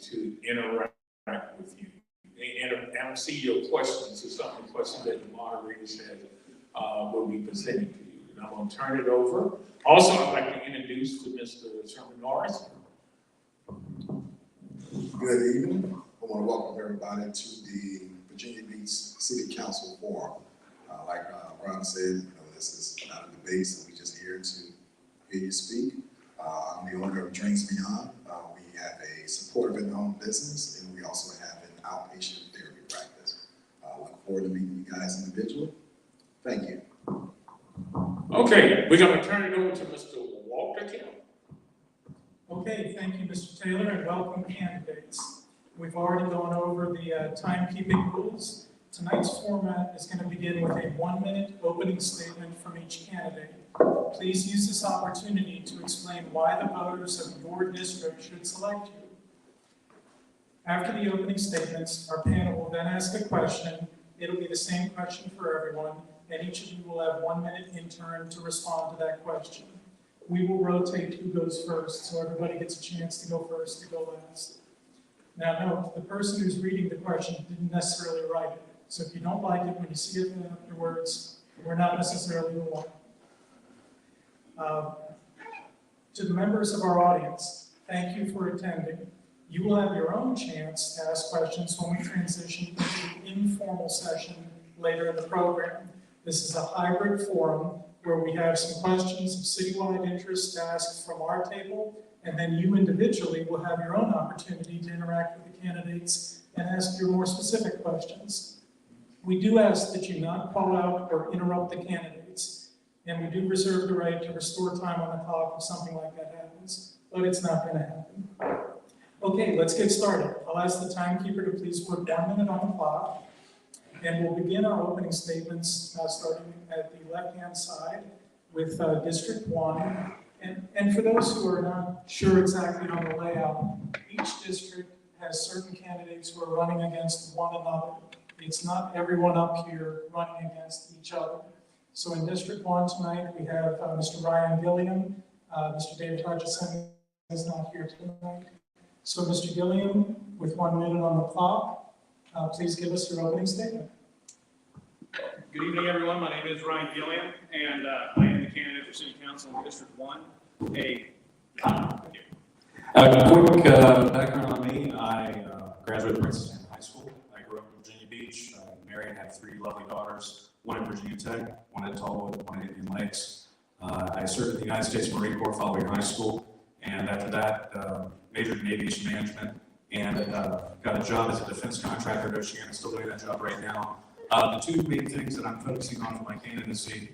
to interact with you. And see your questions or some of the questions that the moderator said will be presented to you. And I'm going to turn it over. Also, I'd like to introduce to Mr. Sherman Norris. Good evening. I want to welcome everybody to the Virginia Beach City Council Forum. Like Ron said, this is not a debate, so we're just here to hear you speak. I'm the owner of Drinks Beyond. We have a supportive in-home business, and we also have an outpatient therapy practice. Look forward to meeting you guys individually. Thank you. Okay, we're going to turn it over to Mr. Walter Kim. Okay, thank you, Mr. Taylor, and welcome candidates. We've already gone over the timekeeping rules. Tonight's format is going to begin with a 1-minute opening statement from each candidate. Please use this opportunity to explain why the voters of your district should select you. After the opening statements, our panel will then ask a question. It'll be the same question for everyone, and each of you will have 1 minute in turn to respond to that question. We will rotate who goes first, so everybody gets a chance to go first, to go last. Now note, the person who's reading the question didn't necessarily write it. So if you don't like it when you see it afterwards, we're not necessarily the one. To the members of our audience, thank you for attending. You will have your own chance to ask questions when we transition into the informal session later in the program. This is a hybrid forum where we have some questions of citywide interest to ask from our table, and then you individually will have your own opportunity to interact with the candidates and ask your more specific questions. We do ask that you not call out or interrupt the candidates, and we do reserve the right to restore time on the clock if something like that happens, but it's not going to happen. Okay, let's get started. I'll ask the timekeeper to please put 1 minute on the clock, and we'll begin our opening statements starting at the left-hand side with District 1. And for those who are not sure exactly on the layout, each district has certain candidates who are running against one another. It's not everyone up here running against each other. So in District 1 tonight, we have Mr. Ryan Gilliam. Mr. David Hutchison is not here tonight. So Mr. Gilliam, with 1 minute on the clock, please give us your opening statement. Good evening, everyone. My name is Ryan Gilliam, and I am the candidate for City Council in District 1. Quick background on me. I graduated Princeton High School. I grew up in Virginia Beach. Married and had 3 lovely daughters, one at Virginia Tech, one at Tallwood, one at Indian Lakes. I served in the United States Marine Corps following high school, and after that, majored in aviation management and got a job as a defense contractor at Oceana. Still doing that job right now. The 2 main things that I'm focusing on for my candidacy,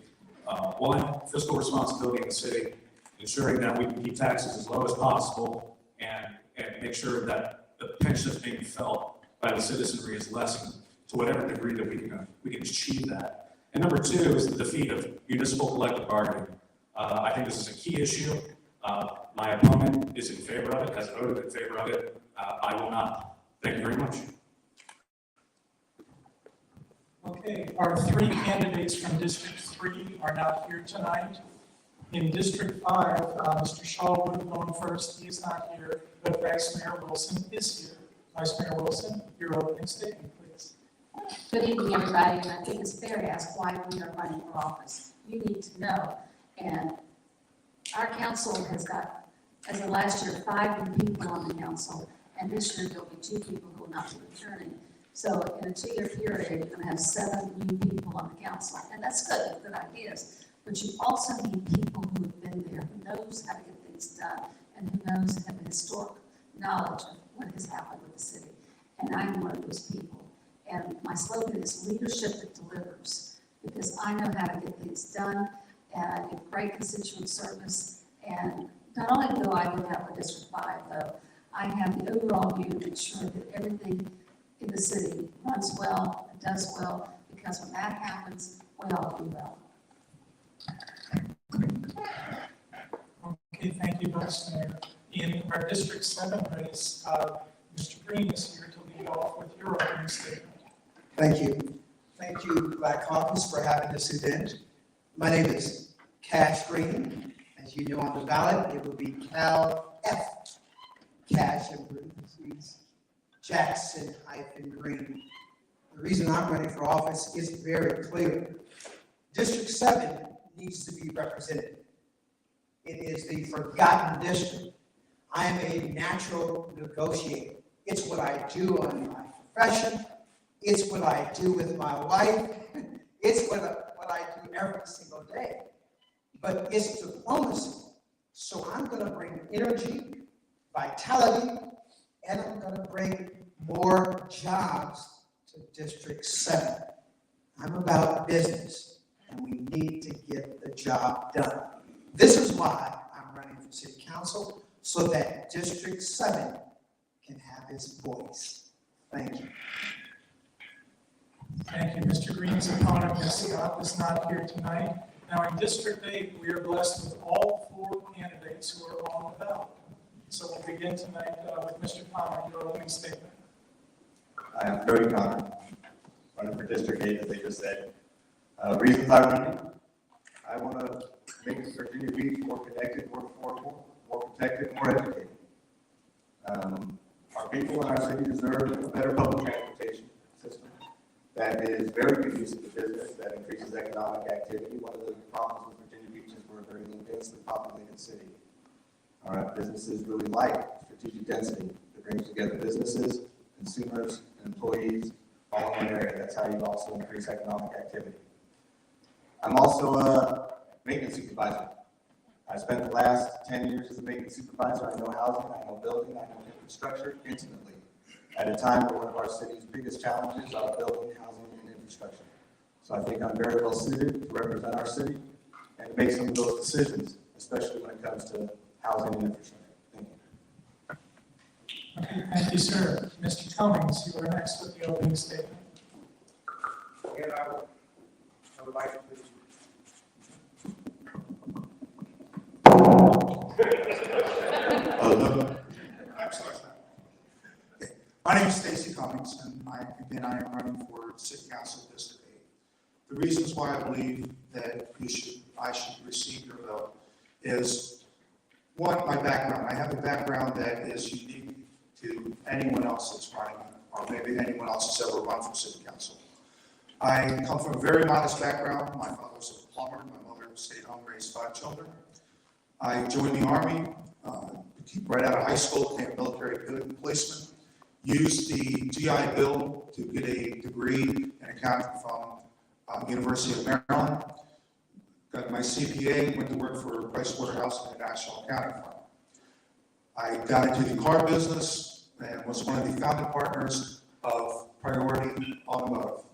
one, fiscal responsibility in the city, ensuring that we can keep taxes as low as possible and make sure that the pension that's being felt by the citizenry is lessened to whatever degree that we can achieve that. And number 2 is the defeat of municipal collective bargaining. I think this is a key issue. My opponent is in favor of it, has voted in favor of it. I will not. Thank you very much. Okay, our 3 candidates from District 3 are not here tonight. In District 5, Mr. Shaw would have gone first. He is not here, but Vice Mayor Wilson is here. Vice Mayor Wilson, your opening statement, please. Good evening, everybody, and I think it's fair to ask why we are running for office. You need to know, and our council has got, as of last year, 5 new people on the council, and this year there'll be 2 people who will not be returning. So in a 2-year period, you're going to have 7 new people on the council, and that's good, good ideas. But you also need people who have been there, who knows how to get things done, and who knows and have the historic knowledge of what has happened with the city. And I'm one of those people. And my slogan is leadership that delivers, because I know how to get things done, and I give great constituent service. And not only do I look out for District 5, though, I have the overall view to ensure that everything in the city runs well and does well, because when that happens, we all do well. Okay, thank you, Vice Mayor. In our District 7 race, Mr. Green is here to lead off with your opening statement. Thank you. Thank you, Black Caucus, for having this event. My name is Cash Green. As you know on the ballot, it will be Cal F. Cash and parentheses, Jackson-Green. The reason I'm running for office is very clear. District 7 needs to be represented. It is the forgotten district. I am a natural negotiator. It's what I do on my profession. It's what I do with my life. It's what I do every single day. But it's diplomacy. So I'm going to bring energy, vitality, and I'm going to bring more jobs to District 7. I'm about business, and we need to get the job done. This is why I'm running for city council, so that District 7 can have its voice. Thank you. Thank you. Mr. Green's opponent, Ms. Scott, is not here tonight. Now, in District 8, we are blessed with all 4 candidates who are on the ballot. So we'll begin tonight with Mr. Palmer, your opening statement. I am Cody Connor, running for District 8, as they just said. Reasons I'm running, I want to make Virginia Beach more connected, more affordable, more protected, more educated. Our people in our city deserve a better public transportation system that is very conducive to business, that increases economic activity. One of the problems with Virginia Beach is we're a very densely populated city. Our businesses really like strategic density that brings together businesses, consumers, and employees all in one area. That's how you also increase economic activity. I'm also a maintenance supervisor. I spent the last 10 years as a maintenance supervisor. I know housing, I know building, I know infrastructure intimately. At a time where one of our city's biggest challenges are building, housing, and infrastructure. So I think I'm very well suited to represent our city and to make some of those decisions, especially when it comes to housing and infrastructure. Thank you. Okay, thank you, sir. Mr. Cummings, you are next with the opening statement. Again, I would like to. I'm sorry. Okay. My name is Stacy Cummings, and I am running for City Council District 8. The reasons why I believe that I should receive your vote is, one, my background. I have a background that is unique to anyone else that's running, or maybe anyone else that's ever run for City Council. I come from a very modest background. My father was a plumber. My mother stayed home, raised 5 children. I joined the Army, right out of high school, became a military policeman, used the GI Bill to get a degree in accounting from University of Maryland, got my CPA, went to work for Pricewaterhouse International Accounting Firm. I got into the car business and was one of the founding partners of Priority Automotive.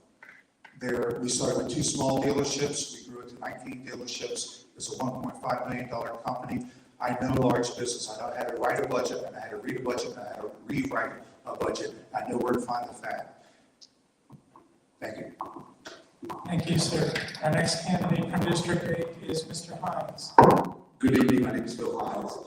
There, we started with 2 small dealerships. We grew into 19 dealerships. It's a $1.5 million company. I know large business. I know how to write a budget, and I had to read a budget, and I had to rewrite a budget. I know where to find the fat. Thank you. Thank you, sir. Our next candidate from District 8 is Mr. Hines. Good evening, my name is Phil Hines.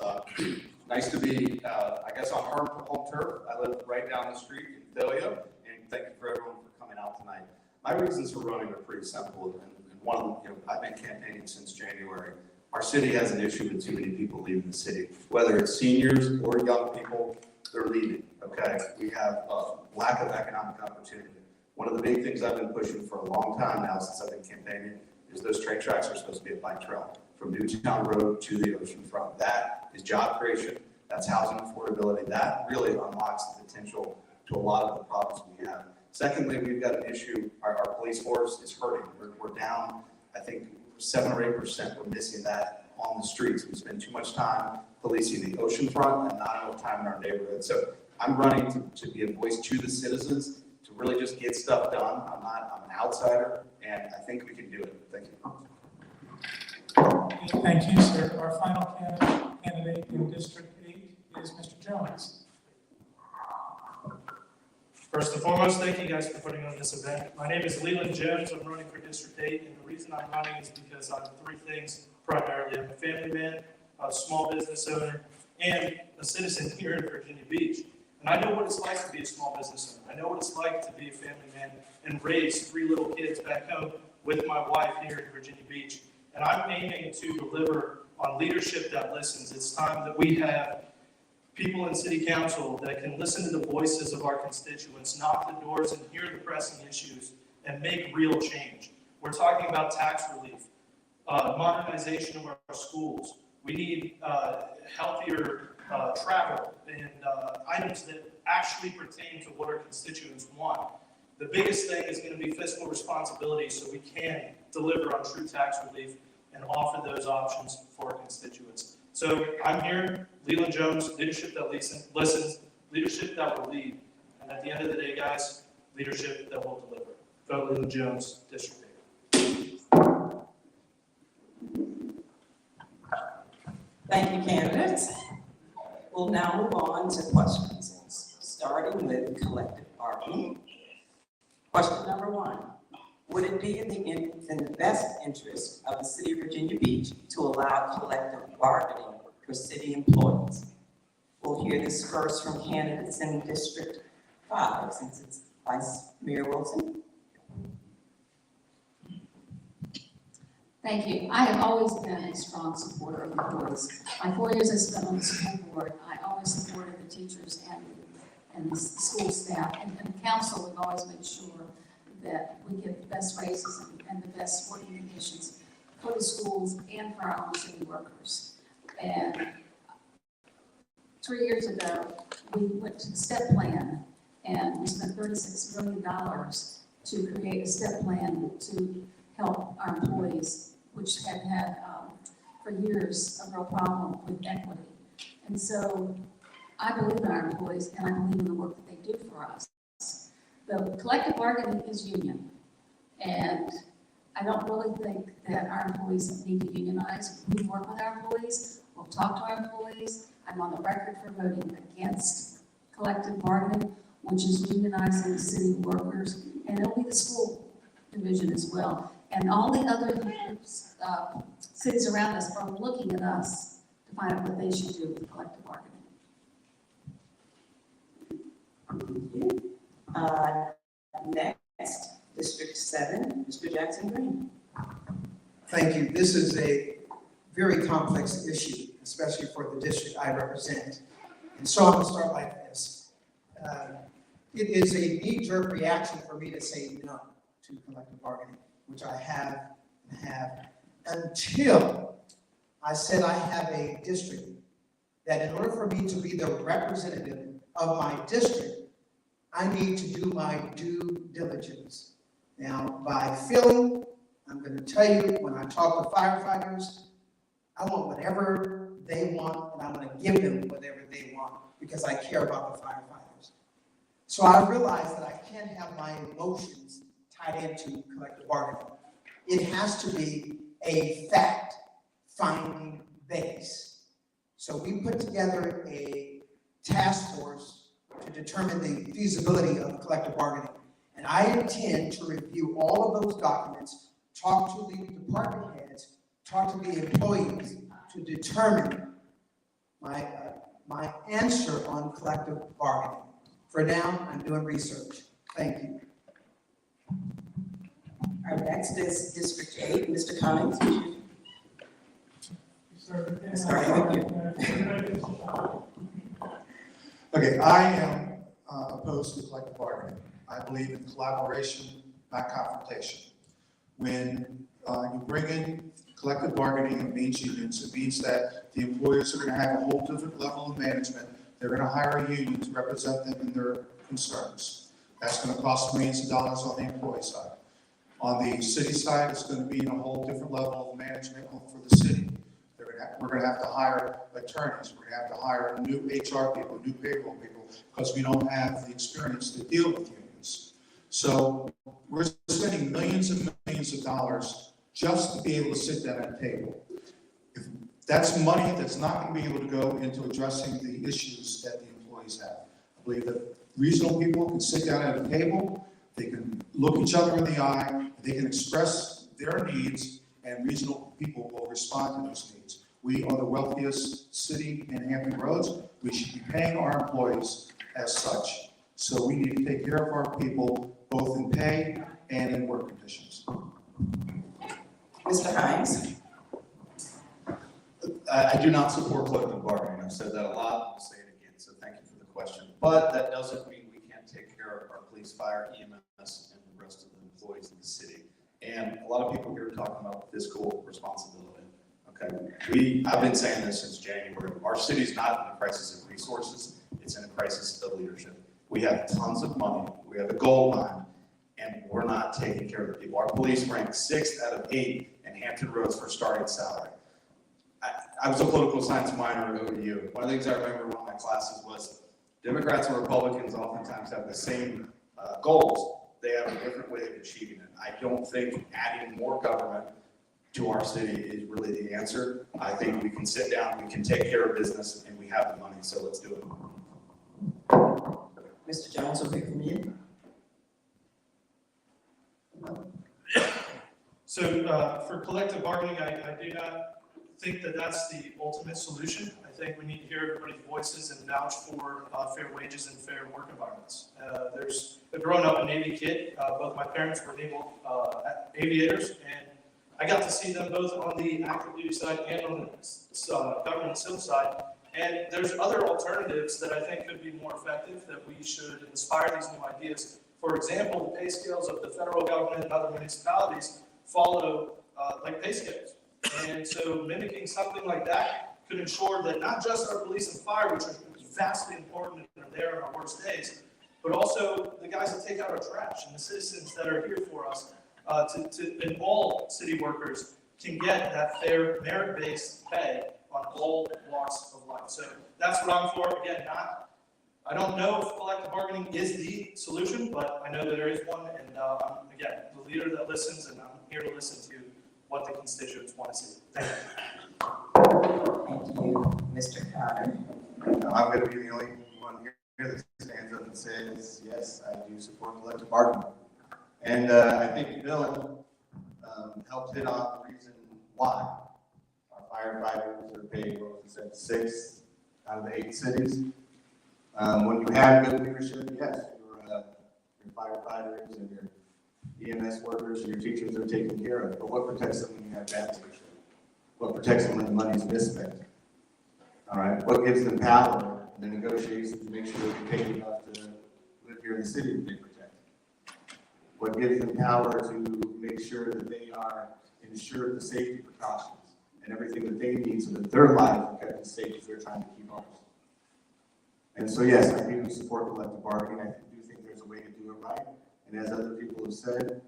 Nice to be, I guess, on home turf. I live right down the street in Thalia, and thank you for everyone for coming out tonight. My reasons for running are pretty simple, and one of them, I've been campaigning since January. Our city has an issue with too many people leaving the city, whether it's seniors or young people, they're leaving, okay? We have a lack of economic opportunity. One of the big things I've been pushing for a long time now since I've been campaigning is those train tracks are supposed to be a bike trail from Newtown Road to the ocean front. That is job creation, that's housing affordability, that really unlocks the potential to a lot of the problems we have. Secondly, we've got an issue, our police force is hurting. We're down, I think, 7 or 8%. We're missing that on the streets. We spend too much time policing the ocean front and not enough time in our neighborhood. So I'm running to be a voice to the candidate to really just get stuff done. I'm an outsider, and I think we can do it. Thank you. Thank you, sir. Our final candidate in District 8 is Mr. Jones. First and foremost, thank you guys for putting on this event. My name is Leland Jones. I'm running for District 8, and the reason I'm running is because I'm 3 things primarily. I'm a family man, a small business owner, and a citizen here in Virginia Beach. And I know what it's like to be a small business owner. I know what it's like to be a family man and raise 3 little kids back home with my wife here in Virginia Beach. And I'm aiming to deliver on leadership that listens. It's time that we have people in city council that can listen to the voices of our constituents, knock the doors and hear the pressing issues and make real change. We're talking about tax relief, modernization of our schools. We need healthier travel and items that actually pertain to what our constituents want. The biggest thing is going to be fiscal responsibility so we can deliver on true tax relief and offer those options for our constituents. So I'm here, Leland Jones, leadership that listens, leadership that will lead. And at the end of the day, guys, leadership that will deliver. Vote Leland Jones, District 8. Thank you, candidates. We'll now move on to questions, starting with collective bargaining. Question number 1. Would it be in the best interest of the city of Virginia Beach to allow collective bargaining for city employees? We'll hear this first from candidates in District 5, since it's Vice Mayor Wilson. Thank you. I have always been a strong supporter of employees. My 4 years I spent on the school board, I always supported the teachers and the school staff. And the council would always make sure that we get the best raises and the best working conditions for the schools and for our own city workers. And 3 years ago, we went to the STEP plan and we spent $36 million to create a STEP plan to help our employees, which have had for years a real problem with equity. And so I believe in our employees and I believe in the work that they do for us. The collective bargaining is union. And I don't really think that our employees need to unionize. We work with our employees, we'll talk to our employees. I'm on the record for voting against collective bargaining, which is unionizing the city workers, and it'll be the school division as well. And all the other cities around us are looking at us to find out what they should do with collective bargaining. Next, District 7, Mr. Jackson Green. Thank you. This is a very complex issue, especially for the district I represent. And so I'm going to start like this. It is a knee-jerk reaction for me to say no to collective bargaining, which I have until I said I have a district that in order for me to be the representative of my district, I need to do my due diligence. Now, by feeling, I'm going to tell you, when I talk to firefighters, I want whatever they want, and I'm going to give them whatever they want because I care about the firefighters. So I realized that I can't have my emotions tied into collective bargaining. It has to be a fact-finding base. So we put together a task force to determine the feasibility of collective bargaining. And I intend to review all of those documents, talk to the department heads, talk to the employees to determine my answer on collective bargaining. For now, I'm doing research. Thank you. Our next is District 8, Mr. Cummings. Sorry, thank you. Okay, I am opposed to collective bargaining. I believe in collaboration, not confrontation. When you bring in collective bargaining, it means unions. It means that the employers are going to have a whole different level of management. They're going to hire a union to represent them in their concerns. That's going to cost millions of dollars on the employee side. On the city side, it's going to be in a whole different level of management for the city. We're going to have to hire attorneys. We're going to have to hire new HR people, new payroll people, because we don't have the experience to deal with unions. So we're spending millions and millions of dollars just to be able to sit down at a table. If that's money that's not going to be able to go into addressing the issues that the employees have. I believe that reasonable people can sit down at a table, they can look each other in the eye, they can express their needs, and reasonable people will respond to those needs. We are the wealthiest city in Hampton Roads. We should be paying our employees as such. So we need to take care of our people, both in pay and in work conditions. Mr. Hines. I do not support collective bargaining. I've said that a lot, I'll say it again. But that doesn't mean we can't take care of our police, fire, EMS, and the rest of the employees in the city. And a lot of people here are talking about fiscal responsibility. Okay, I've been saying this since January. Our city's not in a crisis of resources, it's in a crisis of leadership. We have tons of money, we have a gold mine, and we're not taking care of the people. Our police ranked 6th out of 8 in Hampton Roads for starting salary. I was a political science minor at OU. One of the things I remember in one of my classes was Democrats and Republicans oftentimes have the same goals. They have a different way of achieving it. I don't think adding more government to our city is really the answer. I think we can sit down, we can take care of business, and we have the money, so let's do it. Mr. Jones, will hear from you. So for collective bargaining, I do not think that that's the ultimate solution. I think we need to hear everybody's voices and vouch for fair wages and fair work environments. Growing up a Navy kid, both my parents were naval aviators, and I got to see them both on the active duty side and on the government civil side. And there's other alternatives that I think could be more effective, that we should inspire these new ideas. For example, the pay scales of the federal government and other municipalities follow like pay scales. And so mimicking something like that could ensure that not just our police and fire, which are vastly important and are there in our worst days, but also the guys that take out our trash and the citizens that are here for us, and all city workers can get that fair merit-based pay on all walks of life. So that's what I'm for. Again, I don't know if collective bargaining is the solution, but I know that there is one, and I'm, again, the leader that listens, and I'm here to listen to what the constituents want to see. Thank you. Thank you, Mr. Carter. I'm going to be the only one here that stands up and says, yes, I do support collective bargaining. And I think Bill helped hit on the reason why. Our firefighters are paid, what was it, 6 out of the 8 cities. When you have good leadership, yes, your firefighters and your EMS workers and your teachers are taken care of. But what protects them when you have bad leadership? What protects them when the money is misspent? All right, what gives them power in the negotiations to make sure they're paid enough to live here in the city that they protect? What gives them power to make sure that they are ensured the safety precautions and everything that they need so that their lives are kept as safe as they're trying to keep ours? And so, yes, I do support collective bargaining. I do think there's a way to do it right. And as other people have said,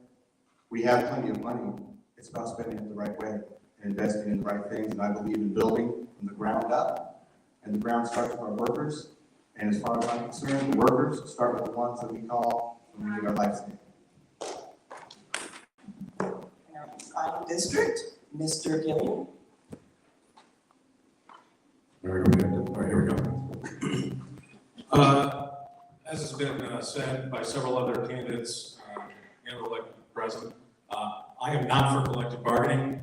we have plenty of money. It's about spending it the right way and investing in the right things. And I believe in building from the ground up. And the ground starts with our workers. And as far as I'm concerned, the workers start with the ones that we call when we need our lives saved. Final district, Mr. Gilliam. Here we go. As has been said by several other candidates and the elected president, I am not for collective bargaining.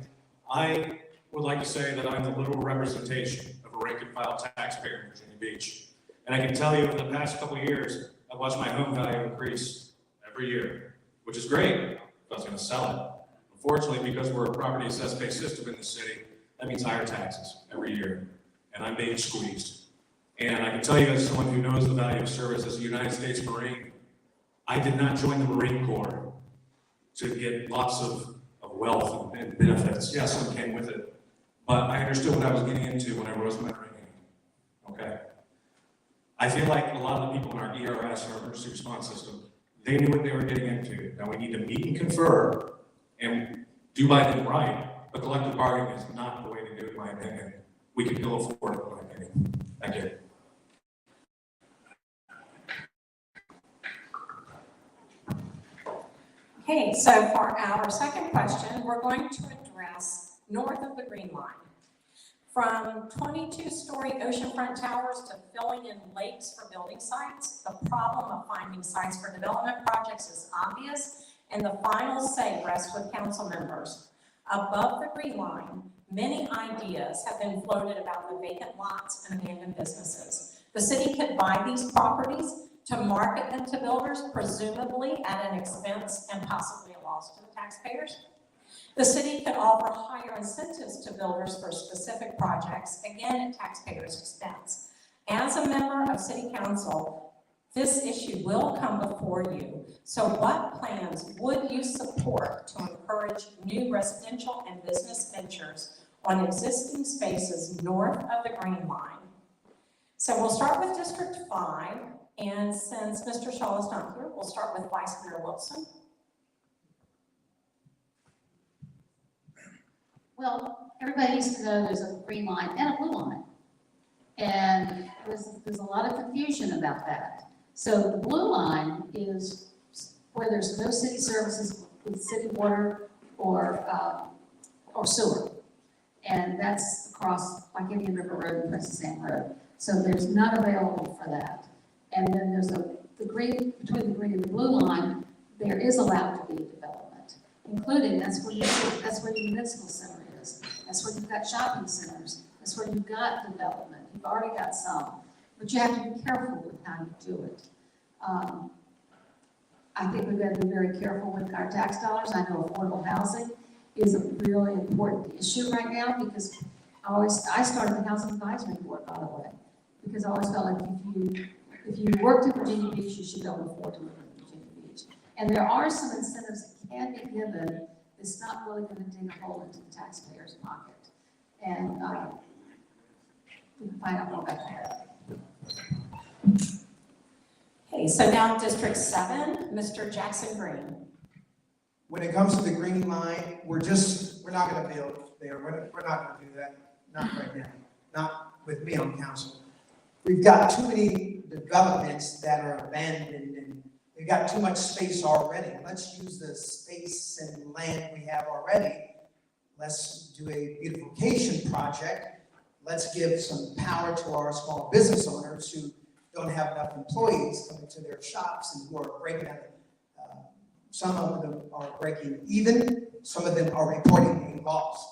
I would like to say that I'm the literal representation of a rank and file taxpayer in Virginia Beach. And I can tell you, in the past couple of years, I've watched my home value increase every year, which is great if I was going to sell it. Unfortunately, because we're a property assessed-based system in the city, that means higher taxes every year, and I'm being squeezed. And I can tell you, as someone who knows the value of service as a United States Marine, I did not join the Marine Corps to get lots of wealth and benefits. Yes, some came with it, but I understood what I was getting into when I rose my right hand. Okay? I feel like a lot of the people in our ERS, our emergency response system, they knew what they were getting into. Now we need to meet and confer and do by them right, but collective bargaining is not the way to do it, in my opinion. We can ill afford it, in my opinion. Thank you. Okay, so for our second question, we're going to address north of the Green Line. From 22-story oceanfront towers to filling in lakes for building sites, the problem of finding sites for development projects is obvious, and the final say rests with council members. Above the Green Line, many ideas have been floated about the vacant lots and abandoned businesses. The city could buy these properties to market them to builders, presumably at an expense and possibly a loss to the taxpayers. The city could offer higher incentives to builders for specific projects, again at taxpayers' expense. As a member of city council, this issue will come before you. So what plans would you support to encourage new residential and business ventures on existing spaces north of the Green Line? So we'll start with District 5, and since Mr. Shaw is not here, we'll start with Vice Mayor Wilson. Well, everybody needs to know there's a green line and a blue line. And there's a lot of confusion about that. So the blue line is where there's no city services with city water or sewer. And that's across like Indian River Road and Princess Anne Road. So there's none available for that. And then there's the green, between the green and the blue line, there is allowed to be development, including that's where your municipal center is. That's where you've got shopping centers. That's where you've got development. You've already got some, but you have to be careful with how you do it. I think we've got to be very careful with our tax dollars. I know affordable housing is a really important issue right now because I started the Housing Advisory Board, by the way, because I always felt like if you worked in Virginia Beach, you should be able to afford to live in Virginia Beach. And there are some incentives that can be given that's not really going to dig a hole into the taxpayer's pocket. And we can find out more about that. Okay, so now District 7, Mr. Jackson Green. When it comes to the Green Line, we're not gonna build there, we're not gonna do that, not right now, not with me on council. We've got too many developments that are abandoned and they've got too much space already. Let's use the space and land we have already. Let's do a beautification project. Let's give some power to our small business owners who don't have enough employees coming to their shops and who are breaking out. Some of them are breaking even, some of them are reporting a loss.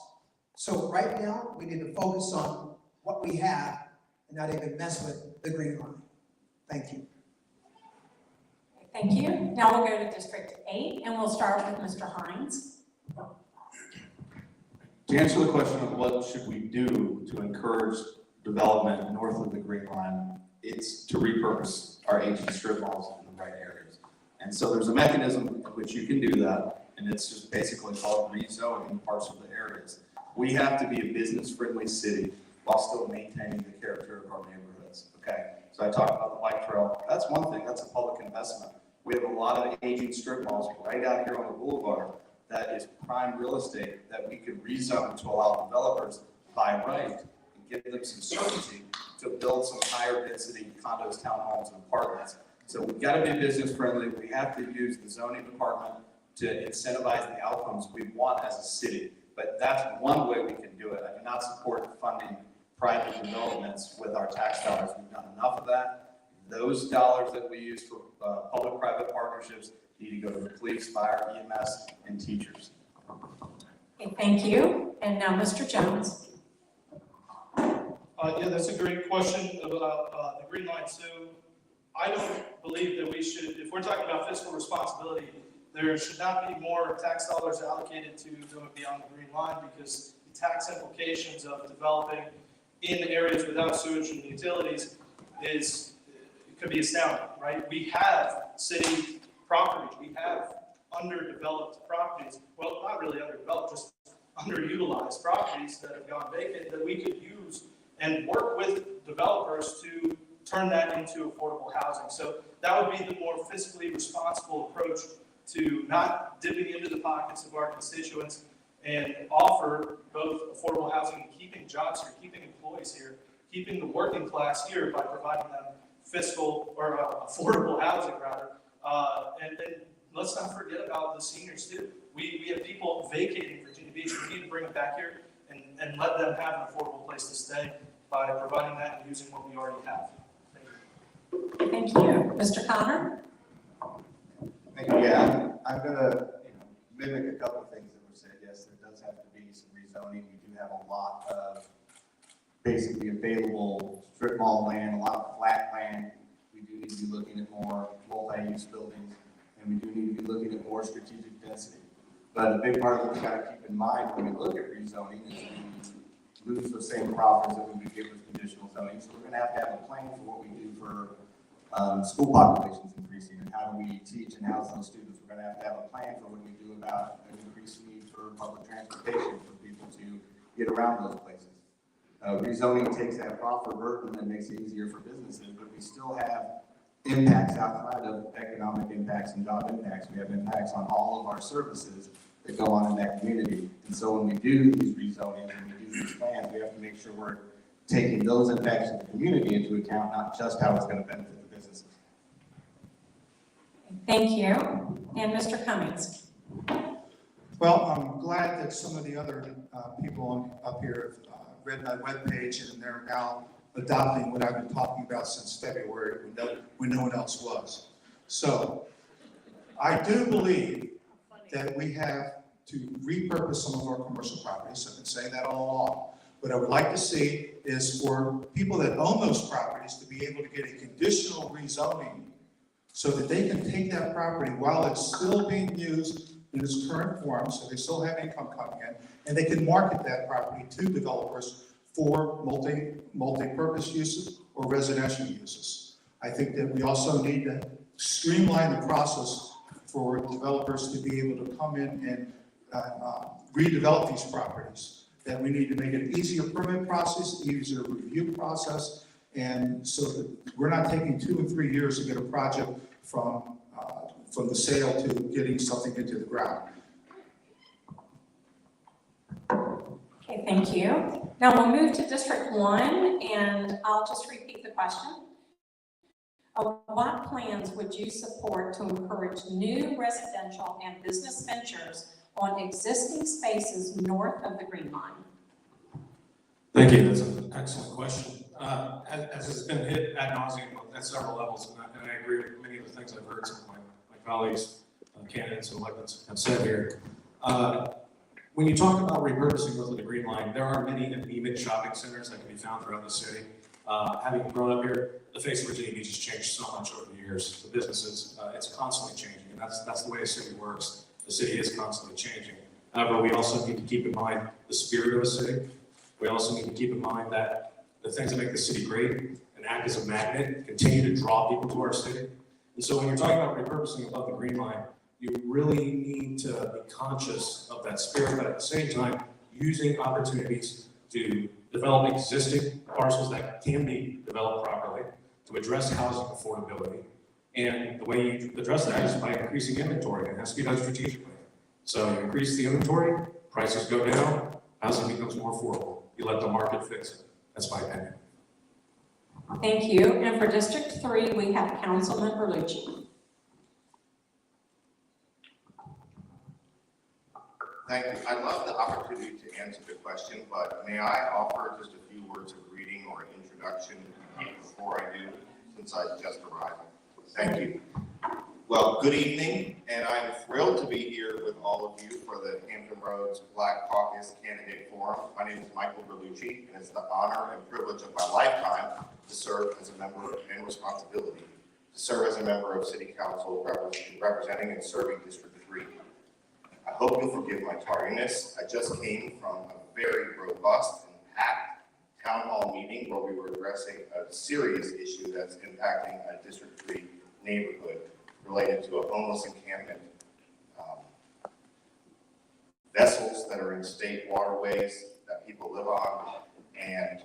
So right now, we need to focus on what we have and not even mess with the Green Line. Thank you. Thank you. Now we'll go to District 8, and we'll start with Mr. Hines. To answer the question of what should we do to encourage development north of the Green Line, it's to repurpose our aging strip malls in the right areas. And so there's a mechanism in which you can do that, and it's just basically called rezoning parts of the areas. We have to be a business-friendly city while still maintaining the character of our neighborhoods, okay? So I talked about the bike trail. That's one thing, that's a public investment. We have a lot of aging strip malls right out here on the boulevard that is prime real estate that we could rezone to allow developers by right and give them some certainty to build some higher density condos, townhomes, and apartments. So we've got to be business friendly. We have to use the zoning department to incentivize the outcomes we want as a city. But that's one way we can do it. I do not support funding private developments with our tax dollars. We've done enough of that. Those dollars that we use for public-private partnerships need to go to the police, fire, EMS, and teachers. Okay, thank you. And now Mr. Jones. Yeah, that's a great question about the Green Line. So I don't believe that we should, if we're talking about fiscal responsibility, there should not be more tax dollars allocated to going beyond the Green Line because the tax implications of developing in areas without sewage and utilities it could be astounding, right? We have city property, we have underdeveloped properties, well, not really underdeveloped, just underutilized properties that have gone vacant that we could use and work with developers to turn that into affordable housing. So that would be the more fiscally responsible approach to not dipping into the pockets of our constituents and offer both affordable housing and keeping jobs here, keeping employees here, keeping the working class here by providing them fiscal or affordable housing rather. And let's not forget about the seniors too. We have people vacating Virginia Beach. We need to bring them back here and let them have an affordable place to stay by providing that and using what we already have. Thank you. Mr. Connor? Thank you. Yeah, I'm gonna mimic a couple of things that were said. Yes, there does have to be some rezoning. We do have a lot of basically available strip mall land, a lot of flat land. We do need to be looking at more multi-use buildings, and we do need to be looking at more strategic density. But a big part of what we got to keep in mind when we look at rezoning is we lose the same profits that we would get with conditional zoning. So we're going to have a plan for what we do for school population's increasing, and how do we teach and house those students? We're gonna have a plan for what we do about an increased need for public transportation for people to get around those places. Rezoning takes that profit burden and makes it easier for businesses, but we still have impacts outside of economic impacts and job impacts. We have impacts on all of our services that go on in that community. And so when we do these rezonings and we do these plans, we have to make sure we're taking those impacts of the community into account, not just how it's going to benefit the businesses. Thank you. And Mr. Cummings? Well, I'm glad that some of the other people up here have read my webpage and they're now adopting what I've been talking about since February when no one else was. So I do believe that we have to repurpose some of our commercial properties. I've been saying that all along. What I would like to see is for people that own those properties to be able to get a conditional rezoning so that they can take that property while it's still being used in its current form, so they still have income coming in, and they can market that property to developers for multi-purpose uses or residential uses. I think that we also need to streamline the process for developers to be able to come in and redevelop these properties. That we need to make it easier permit process, easier review process, and so that we're not taking 2 and 3 years to get a project from the sale to getting something into the ground. Okay, thank you. Now we'll move to District 1, and I'll just repeat the question. What plans would you support to encourage new residential and business ventures on existing spaces north of the Green Line? Thank you, that's an excellent question. As has been hit ad nauseum at several levels, and I agree with many of the things I've heard some of my colleagues, candidates and electeds have said here. When you talk about repurposing north of the Green Line, there are many anemic shopping centers that can be found throughout the city. Having grown up here, the face of Virginia Beach has changed so much over the years. The businesses, it's constantly changing, and that's the way a city works. The city is constantly changing. However, we also need to keep in mind the spirit of a city. We also need to keep in mind that the things that make the city great and act as a magnet continue to draw people to our city. And so when you're talking about repurposing above the Green Line, you really need to be conscious of that spirit, but at the same time, using opportunities to develop existing parcels that can be developed properly, to address housing affordability. And the way you address that is by increasing inventory, and it has to be done strategically. So you increase the inventory, prices go down, housing becomes more affordable. You let the market fix it. That's my opinion. Thank you. And for District 3, we have Councilman Berlucci. Thank you. I love the opportunity to answer the question, but may I offer just a few words of greeting or an introduction before I do, since I just arrived? Thank you. Well, good evening, and I'm thrilled to be here with all of you for the Hampton Roads Black Caucus Candidate Forum. My name is Michael Berlucci, and it's the honor and privilege of my lifetime to serve as a member and responsibility to serve as a member of City Council representing and serving District 3. I hope you'll forgive my tardiness. I just came from a very robust and packed town hall meeting where we were addressing a serious issue that's impacting a District 3 neighborhood related to a homeless encampment, vessels that are in state waterways that people live on, and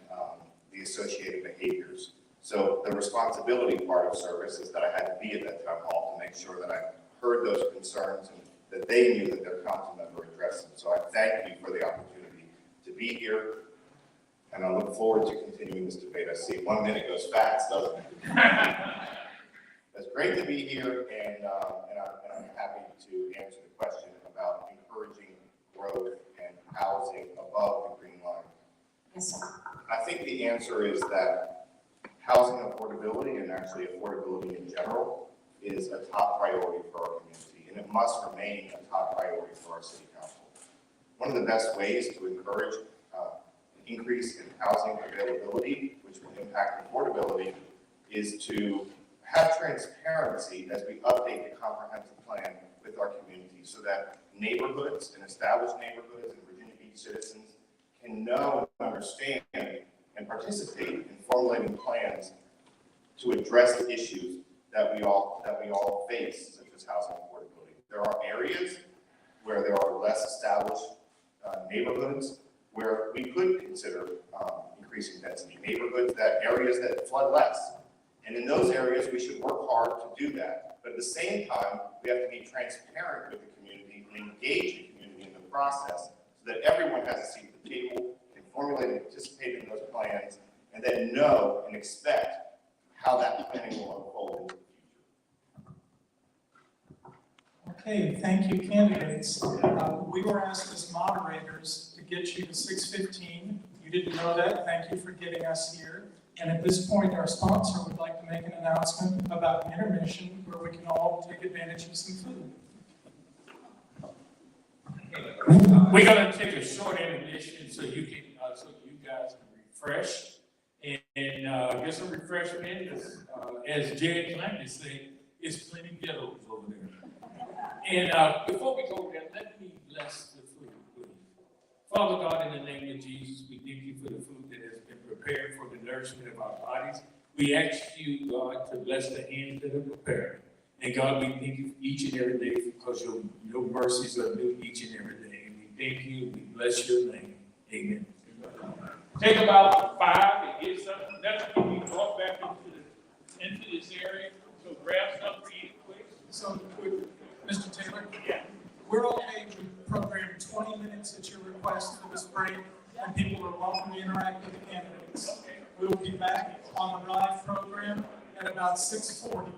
the associated behaviors. So the responsibility part of service is that I had to be at that town hall to make sure that I heard those concerns and that they knew that their council member addressed them. So I thank you for the opportunity to be here, and I look forward to continuing this debate. I see 1 minute goes fast, doesn't it? It's great to be here, and I'm happy to answer the question about encouraging growth and housing above the Green Line. Yes, sir. I think the answer is that housing affordability, and actually affordability in general, is a top priority for our community, and it must remain a top priority for our city council. One of the best ways to encourage an increase in housing availability, which will impact affordability, is to have transparency as we update the comprehensive plan with our community so that neighborhoods and established neighborhoods and Virginia Beach citizens can know, understand, and participate in formulating plans to address the issues that we all face, such as housing affordability. There are areas where there are less established neighborhoods where we could consider increasing density, areas that flood less. And in those areas, we should work hard to do that. But at the same time, we have to be transparent with the community and engage the community in the process so that everyone has a seat at the table, can formulate and participate in those plans, and then know and expect how that planning will unfold in the future. Okay, thank you, candidates. We were asked as moderators to get you to 6:15. You didn't know that. Thank you for getting us here. And at this point, our sponsor would like to make an announcement about an intermission where we can all take advantage of some food. We're gonna take a short intermission so you guys can refresh and get some refreshment. As Jed Langley said, it's plenty ghettos over there. And before we go there, let me bless the food, please. Father God, in the name of Jesus, we thank you for the food that has been prepared for the nourishment of our bodies. We ask you, God, to bless the hands that are prepared. And God, we thank you each and every day because your mercies are new each and every day. And we thank you, we bless your name. Amen. Take about 5 and get something. That's when we walk back into this area. So grab something to eat quick. So, Mr. Taylor? Yeah. We're okay to program 20 minutes at your request for this break, and people are welcome to interact with the candidates. We'll be back on the live program at about 6:40.